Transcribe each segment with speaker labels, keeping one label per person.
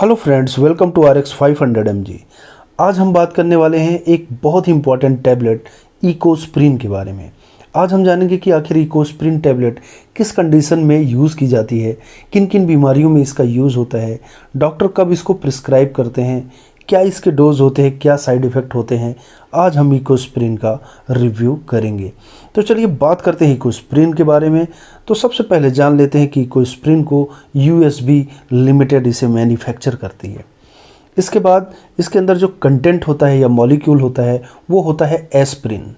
Speaker 1: Hello friends, welcome to RX500mg। आज हम बात करने वाले हैं एक बहुत ही इंपॉर्टेंट टैबलेट इकोस्प्रिन के बारे में। आज हम जानेंगे कि आखिर इकोस्प्रिन टैबलेट किस कंडीशन में यूज़ की जाती है, किन किन बीमारियों में इसका यूज़ होता है, डॉक्टर कब इसको प्रिस्क्राइब करते हैं, क्या इसके डोज होते हैं, क्या साइड इफ़ेक्ट होते हैं। आज हम इकोस्प्रिन का रिव्यू करेंगे। तो चलिए बात करते हैं इकोस्प्रिन के बारे में। तो सबसे पहले जान लेते हैं कि इकोस्प्रिन को USB लिमिटेड इसे मैन्युफैक्चर करती है। इसके बाद इसके अंदर जो कंटेंट होता है या मॉलिक्यूल होता है वो होता है एस्प्रिन।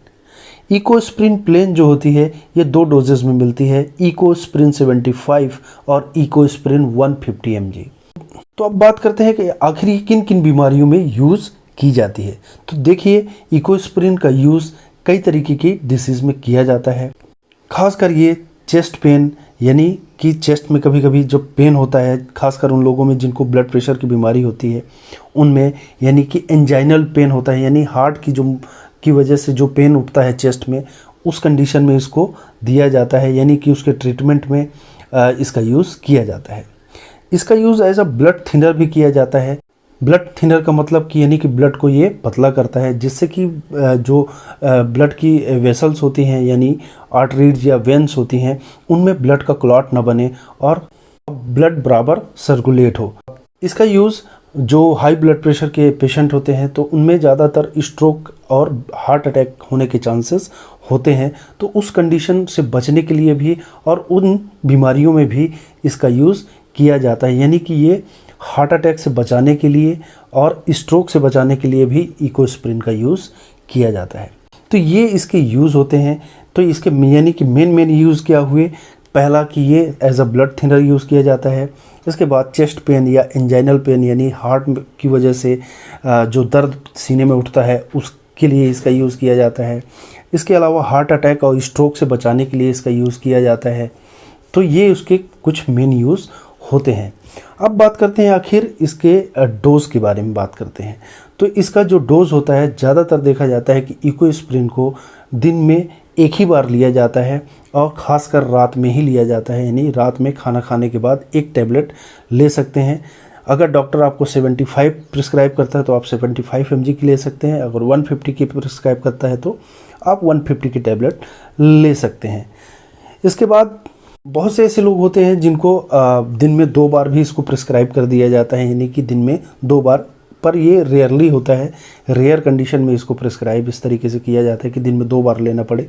Speaker 1: इकोस्प्रिन प्लेन जो होती है ये दो डोजेस में मिलती है, इकोस्प्रिन 75 और इकोस्प्रिन 150 mg। तो अब बात करते हैं कि आखिर किन किन बीमारियों में यूज़ की जाती है। तो देखिए, इकोस्प्रिन का यूज़ कई तरीके की डिसीज़ में किया जाता है। खासकर ये चेस्ट पेन, यानी कि चेस्ट में कभी कभी जो पेन होता है, खासकर उन लोगों में जिनको ब्लड प्रेशर की बीमारी होती है उनमें, यानी कि एंजाइनल पेन होता है, यानी हार्ट की वजह से जो पेन उठता है चेस्ट में, उस कंडीशन में इसको दिया जाता है, यानी कि उसके ट्रीटमेंट में इसका यूज़ किया जाता है। इसका use as a blood thinner भी किया जाता है। ब्लड थिनर का मतलब कि यानी कि ब्लड को ये पतला करता है, जिससे कि जो ब्लड की वेसल्स होती हैं, यानी आर्टरीज या वेन्स होती हैं, उनमें ब्लड का क्लॉट ना बने और ब्लड बराबर सर्कुलेट हो। इसका यूज़ जो हाई ब्लड प्रेशर के पेशेंट होते हैं तो उनमें ज़्यादातर स्ट्रोक और हार्ट अटैक होने के चांसेस होते हैं, तो उस कंडीशन से बचने के लिए भी और उन बीमारियों में भी इसका यूज़ किया जाता है, यानी कि ये हार्ट अटैक से बचाने के लिए और स्ट्रोक से बचाने के लिए भी इकोस्प्रिन का यूज़ किया जाता है। तो ये इसके यूज़ होते हैं। तो इसके यानी कि मेन यूज़ क्या हुए, पहला कि ये as a blood thinner use किया जाता है। इसके बाद चेस्ट पेन या एंजाइनल पेन, यानी हार्ट की वजह से जो दर्द सीने में उठता है उसके लिए इसका यूज़ किया जाता है। इसके अलावा हार्ट अटैक और स्ट्रोक से बचाने के लिए इसका यूज़ किया जाता है। तो ये उसके कुछ मेन यूज़ होते हैं। अब बात करते हैं आखिर इसके डोज के बारे में बात करते हैं। तो इसका जो डोज होता है, ज़्यादातर देखा जाता है कि इकोस्प्रिन को दिन में एक ही बार लिया जाता है और ख़ासकर रात में ही लिया जाता है, यानी रात में खाना खाने के बाद एक टैबलेट ले सकते हैं। अगर डॉक्टर आपको 75 प्रिस्क्राइब करता है तो आप 75 mg की ले सकते हैं। अगर 150 की प्रिस्क्राइब करता है तो आप 150 की टैबलेट ले सकते हैं। इसके बाद बहुत से ऐसे लोग होते हैं जिनको दिन में 2 बार भी इसको प्रिस्क्राइब कर दिया जाता है, यानी कि दिन में 2 बार, पर ये रेयरली होता है। रेयर कंडीशन में इसको प्रिस्क्राइब इस तरीके से किया जाता है कि दिन में 2 बार लेना पड़े।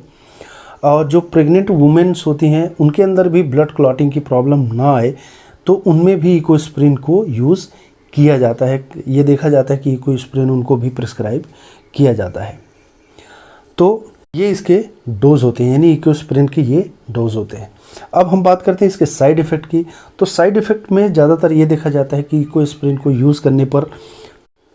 Speaker 1: और जो प्रेग्नेंट वुमेन्स होती हैं उनके अंदर भी ब्लड क्लॉटिंग की प्रॉब्लम ना आए तो उनमें भी इकोस्प्रिन को यूज़ किया जाता है। ये देखा जाता है कि इकोस्प्रिन उनको भी प्रिस्क्राइब किया जाता है। तो ये इसके डोज होते हैं, यानी इकोस्प्रिन के ये डोज होते हैं। अब हम बात करते हैं इसके साइड इफ़ेक्ट की। तो साइड इफ़ेक्ट में ज़्यादातर ये देखा जाता है कि इकोस्प्रिन को यूज़ करने पर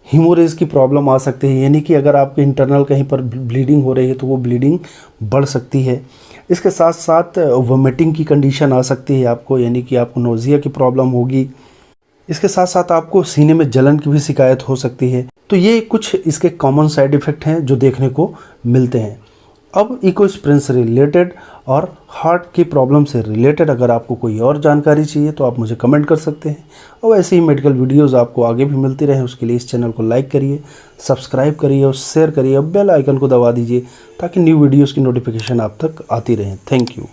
Speaker 1: हीमोरेज की प्रॉब्लम आ सकती है, यानी कि अगर आपके इंटरनल कहीं पर ब्लीडिंग हो रही है तो वो ब्लीडिंग बढ़ सकती है। इसके साथ साथ वोमिटिंग की कंडीशन आ सकती है आपको, यानी कि आपको नोज़िया की प्रॉब्लम होगी। इसके साथ साथ आपको सीने में जलन की भी शिकायत हो सकती है। तो ये कुछ इसके कॉमन साइड इफ़ेक्ट हैं जो देखने को मिलते हैं। अब इकोस्प्रिन से रिलेटेड और हार्ट की प्रॉब्लम से रिलेटेड अगर आपको कोई और जानकारी चाहिए तो आप मुझे कमेंट कर सकते हैं। और ऐसे ही मेडिकल वीडियोस आपको आगे भी मिलती रहे, उसके लिए इस चैनल को लाइक करिए, सब्सक्राइब करिए और शेयर करिए और बेल आइकन को दबा दीजिए ताकि न्यू वीडियोस की नोटिफिकेशन आप तक आती रहे। Thank you.